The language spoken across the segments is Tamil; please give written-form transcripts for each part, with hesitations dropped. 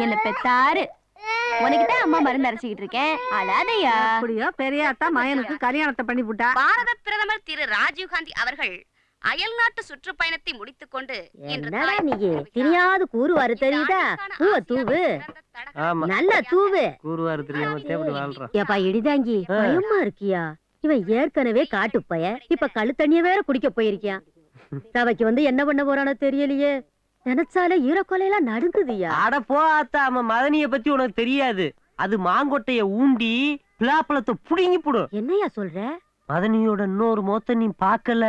என்ன பெத்தாரு. உனக்குதான் அம்மா மருந்து அரைச்சிக்கிட்டு இருக்கேன். அழாதையா. அப்படியோ பெரியாத்தா மயனுக்கு கல்யாணத்தை பண்ணி விட்டா. பாரத பிரதமர் திரு ராஜீவ்காந்தி அவர்கள் அயல்நாட்டு சுற்றுப்பயணத்தை முடித்துக் கொண்டு தெரியாது கூறுவாரு தெரியுதா? பூவ தூவு நல்ல தூவு கூறுவாரு தெரியாம தேடி வாழ்றான். ஏப்பா இடிதாங்கி பயமா இருக்கியா? இவன் ஏற்கனவே காட்டுப்பைய இப்ப கழு தண்ணிய வேற குடிக்க போயிருக்கியா? தவைக்கு வந்து என்ன பண்ண போறானோ தெரியலையே. நினைச்சாலே ஈரக்கொலையெல்லாம் நடுங்குதியா? அட போ ஆத்தா, அவன் மதனிய பத்தி உனக்கு தெரியாது. அது மாங்கொட்டைய ஊண்டி பிளாப்பழத்தை புடுங்கி போடும். என்னையா சொல்ற? மதனியோட இன்னொரு மொத்த நீ பாக்கல.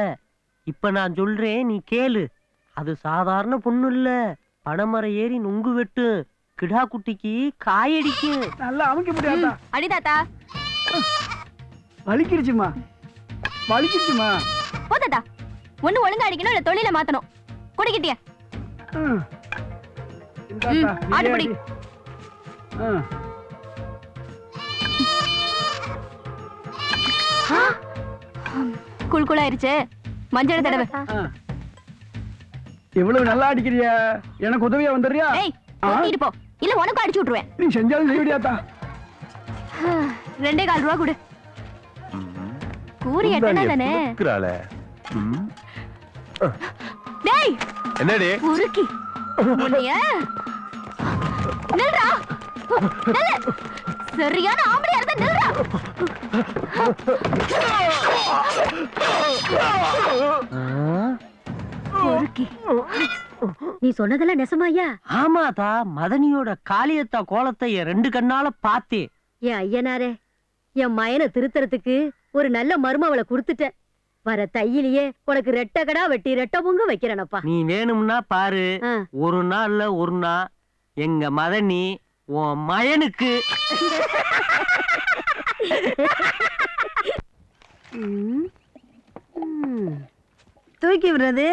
இப்ப நான் சொல்றேன், நீ கேளு. அது சாதாரண பொண்ணு இல்ல, பனைமரம் ஏறி நுங்கு வெட்டு, கிடா குட்டிக்கு காயடிக்கும். நல்லா அமைக்க முடியாதா? அடி தாத்தா. வலிக்கிடுச்சுமா, வலிக்கிடுச்சுமா. போ தாத்தா. ஒண்ணு ஒழுங்கா அடிக்கணும், இல்ல தொழில மாத்தணும். குடிக்கிட்டியா? ஆடுபடி. குள்குளாயிருச்சு. மஞ்சள் தடவை. எவ்வளவு நல்லா அடிக்கிறியா? எனக்கு உதவியா வந்துறியா? ஏய் போ, இல்ல உனக்கு அடிச்சு விட்டுருவேன். நீ செஞ்சாலும் செய்யடியாத்தா. 2.25 ரூபா கொடு. கூறி எட்டனா தானே? டேய் என்னடி உருக்கி உன்னைய நில்றா. நில்லு. சரியான ஆம்பளையா இருந்தா நில்றா. நீ சொன்னதெல்லாம் நெசமாயா? ஆமாதா, மதனியோட காளியத்தா கோலத்தை என் 2 கண்ணால பார்த்தேன். என் ஐயனாரே, என் மயனை திருத்தறதுக்கு ஒரு நல்ல மருமவளை கொடுத்துட்ட. வர தையிலேயே உனக்கு ரெட்டகடா வெட்டி ரெட்ட பொங்க வைக்கிறனப்பா. நீ வேணும்னா பாரு, ஒரு நாள்ல ஒரு நாள் எங்க மதனி உன் மயனுக்கு. தூக்கி விடுறது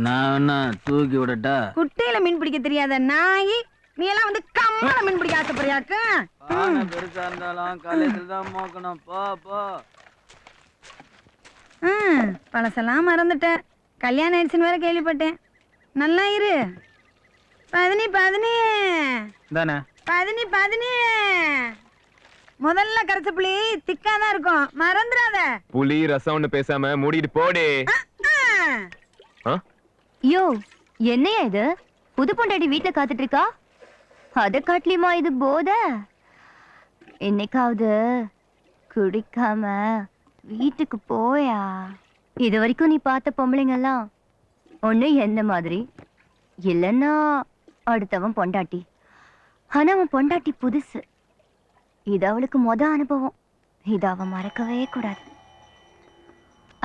நான் என்ன தூக்கி விடட்டா? குட்டையில மீன் பிடிக்க தெரியாத நாயி, நீ எல்லாம் வந்து கம்மல மீன் பிடிக்க ஆசைப்படுறியாக்கு? பெருசா இருந்தாலும் காலேஜில் தான் மோக்கணும். போ போ. பழசெல்லாம் மறந்துட்டேன். கல்யாணம் ஆயிடுச்சுன்னு வேற கேள்விப்பட்டேன். நல்லா இரு. 10 முதல்ல கரைச்ச புளி திக்காதான் இருக்கும், மறந்துடாத. புளி ரசம்னு பேசாம மூடிட்டு போடே. யோ, என்னையா இது? புது பொண்டாட்டி வீட்டுல காத்துட்டு இருக்கா? அத காட்டலியுமா இது போத? என்னைக்காவது குடிக்காம வீட்டுக்கு போயா? இது வரைக்கும் நீ பார்த்த பொம்பளைங்கெல்லாம் ஒண்ணு என்ன மாதிரி, இல்லைன்னா அடுத்தவன் பொண்டாட்டி. ஆனா அவன் பொண்டாட்டி புதுசு. இது அவளுக்கு அனுபவம். இது அவ மறக்கவே கூடாது.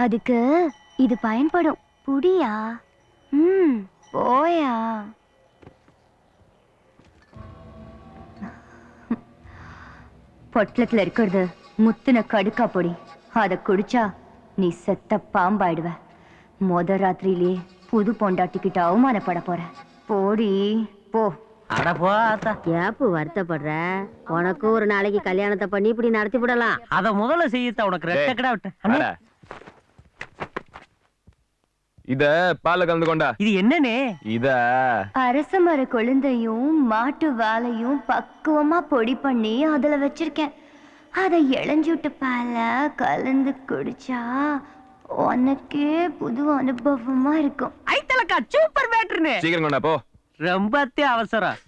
அதுக்கு இது பயன்படும். புடியா? போயா? பொட்டலத்துல இருக்கிறது முத்துன கடுக்கா பொடி. அத குடிச்சா நீ செத்த பாம்பாயிடுவ. ராத்திரியிலே புது பொண்டாட்டிக்கிட்ட அவமானப்பட போற. போடி போ. அட போ ஆத்தா. ஏப்பு வருத்தப்படுற? உனக்கு ஒரு நாளைக்கு கல்யாணத்தை பண்ணி இப்படி நடத்தி விடலாம். அத முதல்ல செய்யத்த உனக்கு ரெட்டக்கடா விட்ட. இத பால்ல கலந்து கொண்டா. இது என்னனே? இத அரச மர கொழுந்தையும் மாட்டு வாழையும் பக்குவமா பொடி பண்ணி அதுல வச்சிருக்கேன். அத இளஞ்சூட்டு பால கலந்து குடிச்சா உனக்கே புது அனுபவமா இருக்கும். ஐத்தலக்கா சூப்பர் பேட்டர்னே. சீக்கிரம் கொண்டா போ. ரொம்பத்தே அவசரம்.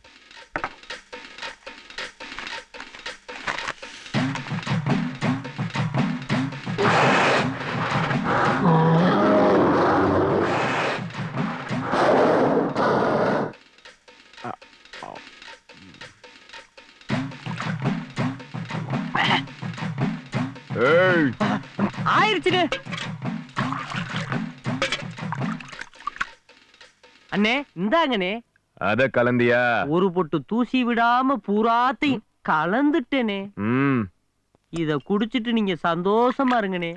ஆயிருச்சுங்க அண்ணே. இந்தாங்கண்ணே. அத கலந்தியா? ஒரு பொட்டு தூசி விடாம பூராத்தையும் கலந்துட்டேனே. இத குடிச்சிட்டு நீங்க சந்தோஷமா இருங்கண்ணே.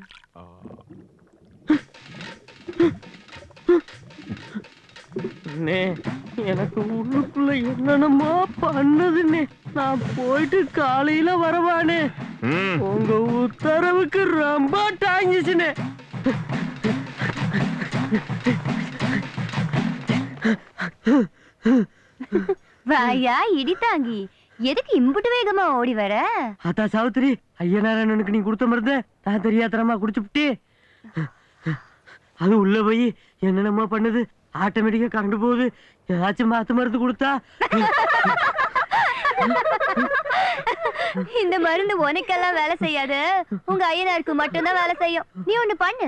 எனக்கு உள்ளுக்குள்ள என்னென்னமா பண்ணுதுன்னே. நான் போயிட்டு காலையில வரவானே. உங்க உத்தரவுக்கு ரொம்ப டாங்கிச்சுனே. வாயா இடி தாங்கி, எதுக்கு இம்புட்டு வேகமா ஓடி வர? ஆத்தா சாவித்திரி, ஐயனாரனுக்கு நீ கொடுத்த மருந்து நான் தெரியாதனமா குடிச்சுப்புட்டு அது உள்ள போய் என்னென்னமா பண்ணுது. ஆட்டோமேட்டிக்கா கரண்ட் போகுது. ஏதாச்சும் மாத்து மருந்து கொடுத்தா இந்த மருந்து உனக்கெல்லாம் வேலை செய்யாது, உங்க ஐயனாருக்கு மட்டும்தான் வேலை செய்யும். நீ ஒண்ணு பண்ணு,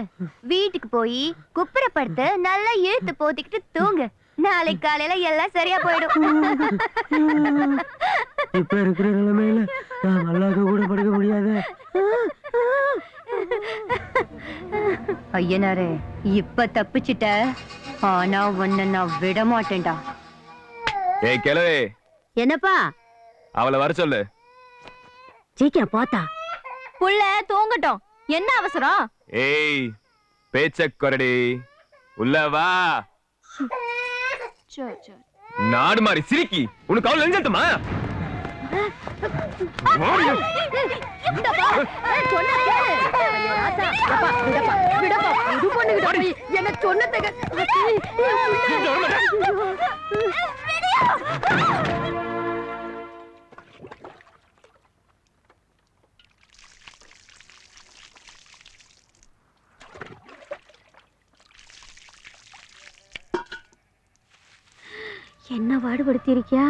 வீட்டுக்கு போய் குப்புறப்படுத்து நல்லா இழுத்து போத்திக்கிட்டு தூங்கு. நாளைக்கு காலையில எல்லாம் சரியா போயிடும். இப்ப இருக்கிற நிலைமையில நான் நல்லாக்க கூட படுக்க முடியாது. ஐயனாரே, இப்ப தப்பிச்சிட்ட, ஆனா உன்னை நான் விட மாட்டேன்டா. ஏய் கிழவே, என்னப்பா அவளை வர சொல்லு. சீக்கிரம் போத்தா. புள்ள தூங்கட்டும், என்ன அவசரம்? ஏய் பேச்ச கொரடி, உள்ள வா. நாடு மாறி சிரிக்கி, உனக்கு அவள் நெஞ்சட்டுமா? என்ன சொன்னதை என்ன பாடுபடுத்தி இருக்கியா?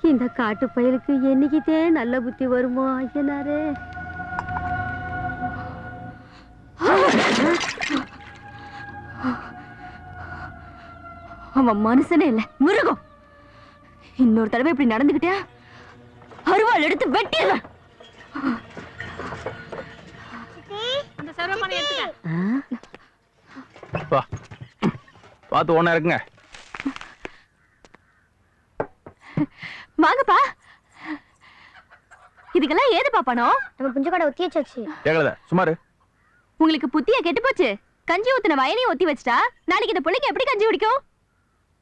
இந்த காட்டு பயலுக்கு என்னைக்குதே நல்ல புத்தி வருமோ ஐயனாரே. அவன் மனுஷனே இல்ல, மிருகம். இன்னொரு தடவை இப்படி நடந்துகிட்டே அருவாள் எடுத்து வெட்டிடுவேன். பார்த்து ஒண்ணா இருக்குங்க. வாங்கப்பா. இதுக்கெல்லாம் ஏதுப்பா பணம்? நம்ம புஞ்ச கடை ஒத்தி வச்சாச்சு. கேக்கலத சுமாரு. உங்களுக்கு புத்தியா கெட்டு போச்சு. கஞ்சி ஊத்துன வயனையும் ஒத்தி வச்சிட்டா நாளைக்கு இந்த பிள்ளைக்கு எப்படி கஞ்சி குடிக்கும்?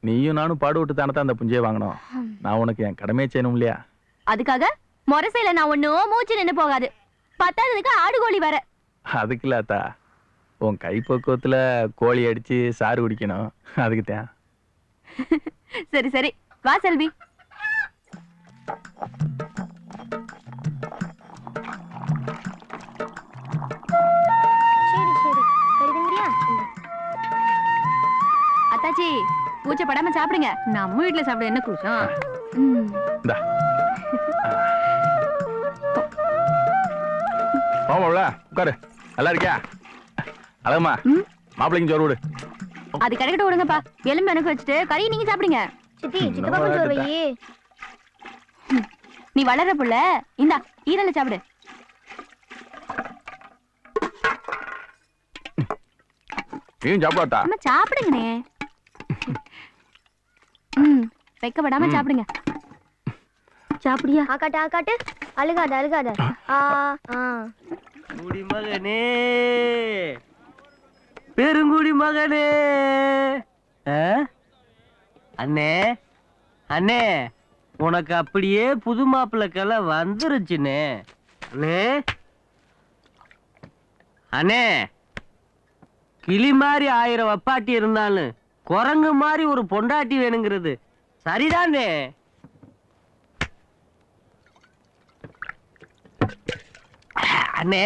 நீயும் நானும் பாடுவிட்டு தானே அந்த புஞ்சையை வாங்கணும். நான் உனக்கு என் கடமையை செய்யணும் இல்லையா? அதுக்காக முரசையில நான் ஒன்னும் மூச்சு நின்று போகாது. பத்தாததுக்கு ஆடு கோழி வர. அதுக்கு இல்லாத்தா, உன் கைப்பக்குவத்துல கோழி அடிச்சு சாறு குடிக்கணும். அதுக்கு தான். சரி சரி, வா செல்வி. அத்தாச்சி, கூச்சப்படாம சாப்பிடுங்க. நம்ம வீட்டுல சாப்பிட என்ன கூச்சம்? இந்தா. போமாவுல உட்காரு. நல்லா இருக்கியா? அழகம்மா, மாப்பிள்ளைக்கு சோறு விடு. அது கிடைக்கட்டும், விடுங்கப்பா. எலும்பு எனக்கு வச்சுட்டு கறி நீங்க சாப்பிடுங்க. சித்தி, சித்தப்பா கொஞ்சம் வையே. நீ வளர புள்ள, இந்தா ஈரல சாப்பிடு. நீயும் சாப்பிடாட்டா? அம்மா சாப்பிடுங்கண்ணே. வெக்கப்படாம சாப்பிடுங்க. சாப்பிடியா? ஆக்காட்டு ஆக்காட்டு, அழுகாத அழுகாத. குடிமகனே, பெருங்குடி மகனே. அண்ணே அண்ணே, உனக்கு அப்படியே புது மாப்பிள்ளை கலை வந்துருச்சுண்ணே. அண்ணே அண்ணே, கிளி மாதிரி 1000 வப்பாட்டி இருந்தாலும் குரங்கு மாதிரி ஒரு பொண்டாட்டி வேணுங்கிறது சரிதானே? அண்ணே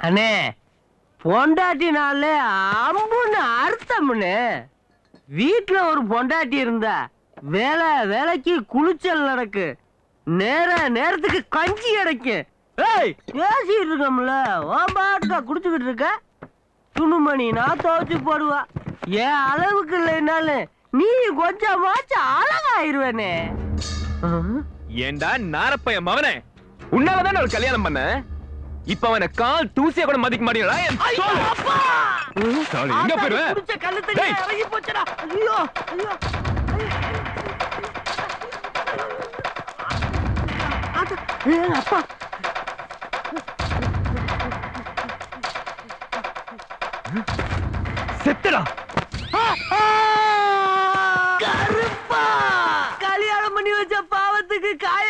அண்ணே, பொண்டாட்டினாலே அம்புன்னு அர்த்தம்னு. வீட்டுல ஒரு பொண்டாட்டி இருந்தா வேலைக்கு குளிச்சல் நடக்கு, நேரத்துக்கு கஞ்சி கிடைக்கும். ஏய், பேசிட்டு இருக்கோம்ல, பாட்டா குடிச்சுக்கிட்டு இருக்க. துணுமணி நான் துவச்சு போடுவா. என் அளவுக்கு இல்லைனாலும் நீ கொஞ்சமாச்சும் அழகாயிருவேனே. ஏண்டா நாரப்பைய மவனே, உன்னாலதான் ஒரு கல்யாணம் பண்ண. இப்ப அவனை கால் தூசிய கூட மதிக்க மாட்டீங்களா? எங்க போயிருவேன்? அப்பா, செத்துடா. கருப்பா, கல்யாணம் பண்ணி வச்ச பாவத்துக்கு காய